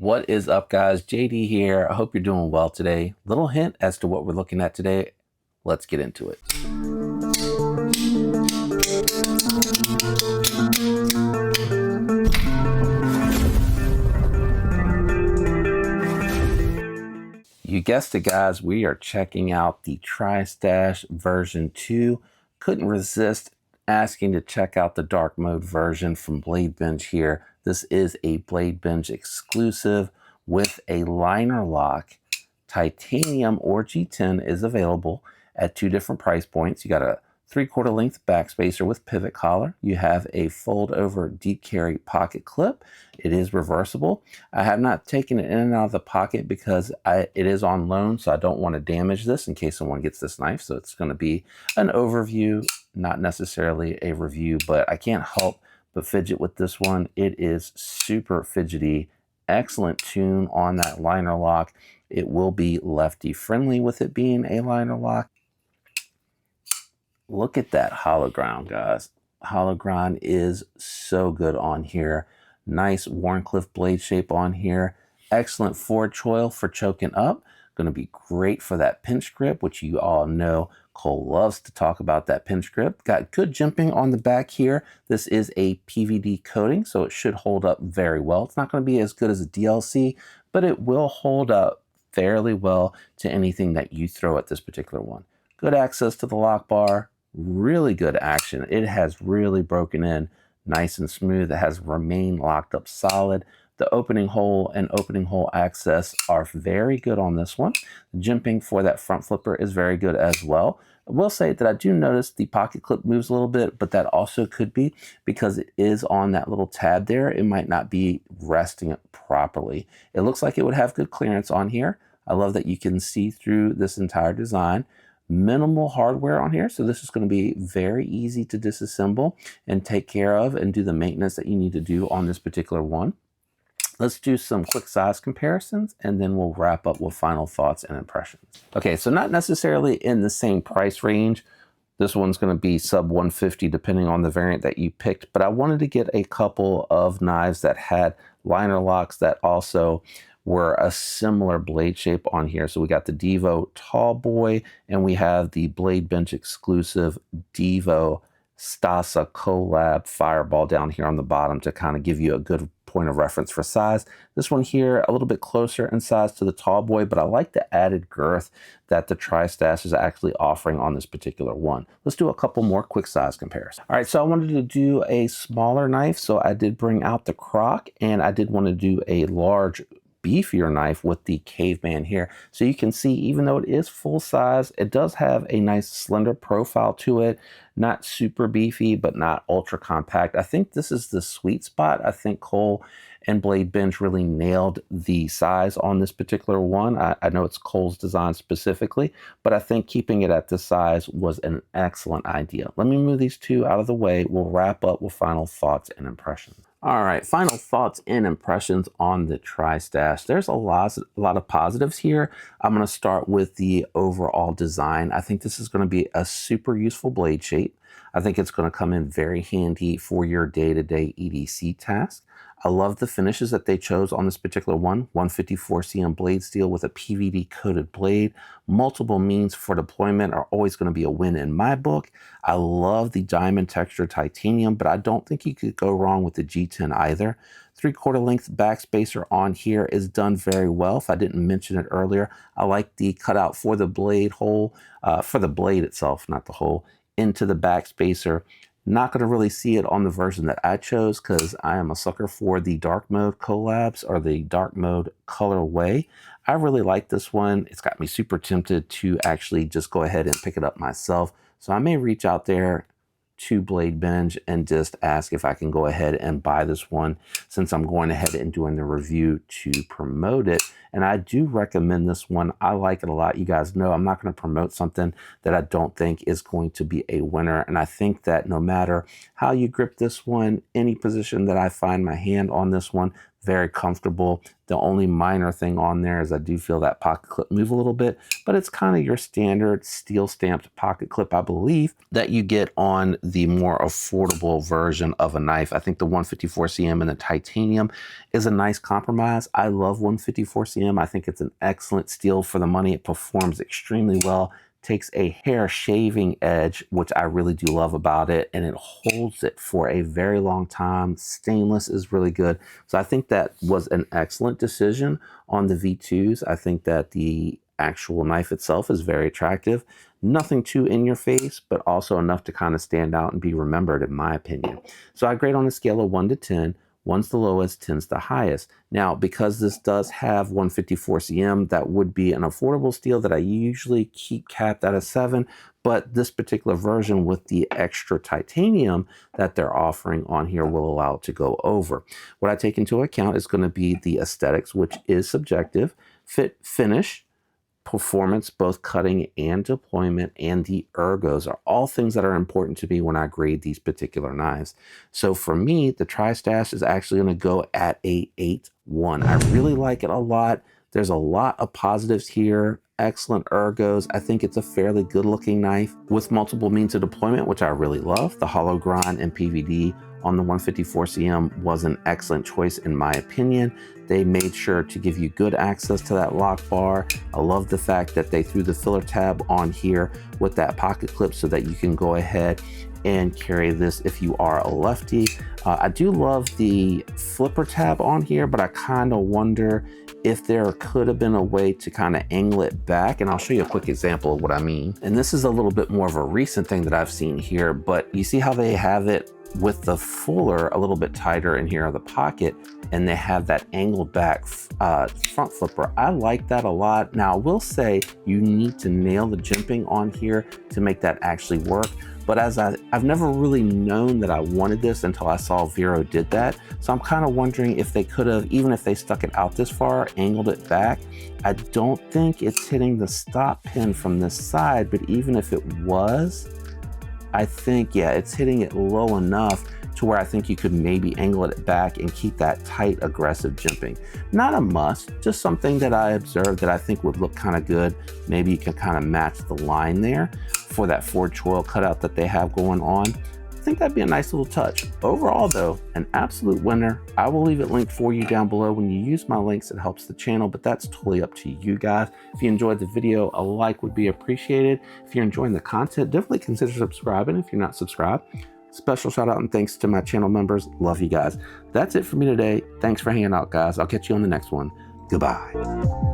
What is up, guys? JD here. I hope you're doing well today. Little hint as to what we're looking at today. Let's get into it. You guessed it, guys. We are checking out the Tristash version 2. Couldn't resist asking to check out the dark mode version from Blade Bench here. This is a Blade Bench exclusive with a liner lock. Titanium or G10 is available at two different price points. You got a 3/4 length backspacer with pivot collar. You have a fold over deep carry pocket clip. It is reversible. I have not taken it in and out of the pocket because it is on loan, so I don't want to damage this in case someone gets this knife. So it's going to be an overview, not necessarily a review, but I can't help but fidget with this one. It is super fidgety. Excellent tune on that liner lock. It will be lefty friendly with it being a liner lock. Look at that hollow ground, guys. Hollow ground is so good on here. Nice Wharncliffe blade shape on here. Excellent forward choil for choking up. Going to be great for that pinch grip, which you all know Cole loves to talk about that pinch grip. Got good jimping on the back here. This is a PVD coating, so it should hold up very well. It's not going to be as good as a DLC, but it will hold up fairly well to anything that you throw at this particular one. Good access to the lock bar. Really good action. It has really broken in nice and smooth. It has remained locked up solid. The opening hole and opening hole access are very good on this one. The jimping for that front flipper is very good as well. I will say that I do notice the pocket clip moves a little bit, but that also could be because it is on that little tab there. It might not be resting it properly. It looks like it would have good clearance on here. I love that you can see through this entire design. Minimal hardware on here, so this is going to be very easy to disassemble and take care of and do the maintenance that you need to do on this particular one. Let's do some quick size comparisons and then we'll wrap up with final thoughts and impressions. Okay, so not necessarily in the same price range. This one's going to be sub 150 depending on the variant that you picked, but I wanted to get a couple of knives that had liner locks that also were a similar blade shape on here. So we got the Devo Tall Boy and we have the Blade Bench exclusive Devo Stasa collab Fireball down here on the bottom to kind of give you a good point of reference for size. This one here a little bit closer in size to the Tall Boy, but I like the added girth that the Tristash is actually offering on this particular one. Let's do a couple more quick size comparisons. All right, so I wanted to do a smaller knife, so I did bring out the Croc and I did want to do a large beefier knife with the Caveman here. So you can see, even though it is full size, it does have a nice slender profile to it. Not super beefy, but not ultra compact. I think this is the sweet spot. I think Cole and Blade Bench really nailed the size on this particular one. I know it's Cole's design specifically, but I think keeping it at this size was an excellent idea. Let me move these two out of the way. We'll wrap up with final thoughts and impressions. All right, final thoughts and impressions on the Tristash. There's a lot of positives here. I'm going to start with the overall design. I think this is going to be a super useful blade shape. I think it's going to come in very handy for your day-to-day EDC task. I love the finishes that they chose on this particular one. 154 cm blade steel with a PVD coated blade. Multiple means for deployment are always going to be a win in my book. I love the diamond texture titanium, but I don't think you could go wrong with the G10 either. 3/4 length backspacer on here is done very well. If I didn't mention it earlier, I like the cutout for the blade hole, for the blade itself, not the hole, into the backspacer. Not going to really see it on the version that I chose because I am a sucker for the dark mode collabs or the dark mode colorway. I really like this one. It's got me super tempted to actually just go ahead and pick it up myself. So I may reach out there to Blade Bench and just ask if I can go ahead and buy this one since I'm going ahead and doing the review to promote it. And I do recommend this one. I like it a lot. You guys know I'm not going to promote something that I don't think is going to be a winner. And I think that no matter how you grip this one, any position that I find my hand on this one, very comfortable. The only minor thing on there is I do feel that pocket clip move a little bit, but it's kind of your standard steel stamped pocket clip, I believe, that you get on the more affordable version of a knife. I think the 154 cm and the titanium is a nice compromise. I love 154 cm. I think it's an excellent steel for the money. It performs extremely well. Takes a hair shaving edge, which I really do love about it, and it holds it for a very long time. Stainless is really good. So I think that was an excellent decision on the V2s. I think that the actual knife itself is very attractive. Nothing too in your face, but also enough to kind of stand out and be remembered, in my opinion. So I grade on a scale of 1 to 10. 1's the lowest, 10's the highest. Now, because this does have 154 cm, that would be an affordable steel that I usually keep capped at a 7, but this particular version with the extra titanium that they're offering on here will allow it to go over. What I take into account is going to be the aesthetics, which is subjective, fit, finish, performance, both cutting and deployment, and the ergos are all things that are important to me when I grade these particular knives. So for me, the Tristash is actually going to go at a 8-1. I really like it a lot. There's a lot of positives here. Excellent ergos. I think it's a fairly good looking knife with multiple means of deployment, which I really love. The hollow grind and PVD on the 154 cm was an excellent choice in my opinion. They made sure to give you good access to that lock bar. I love the fact that they threw the filler tab on here with that pocket clip so that you can go ahead and carry this if you are a lefty. I do love the flipper tab on here, but I kind of wonder if there could have been a way to kind of angle it back. And I'll show you a quick example of what I mean. And this is a little bit more of a recent thing that I've seen here, but you see how they have it with the fuller a little bit tighter in here of the pocket, and they have that angled back front flipper. I like that a lot. Now I will say you need to nail the jimping on here to make that actually work. But as I've never really known that I wanted this until I saw Vero did that. So I'm kind of wondering if they could have, even if they stuck it out this far, angled it back. I don't think it's hitting the stop pin from this side, but even if it was, I think, yeah, it's hitting it low enough to where I think you could maybe angle it back and keep that tight, aggressive jimping. Not a must, just something that I observed that I think would look kind of good. Maybe you can kind of match the line there for that forged choil cutout that they have going on. I think that'd be a nice little touch. Overall though, an absolute winner. I will leave it linked for you down below. When you use my links, it helps the channel, but that's totally up to you guys. If you enjoyed the video, a like would be appreciated. If you're enjoying the content, definitely consider subscribing if you're not subscribed. Special shout out and thanks to my channel members. Love you guys. That's it for me today. Thanks for hanging out, guys. I'll catch you on the next one. Goodbye.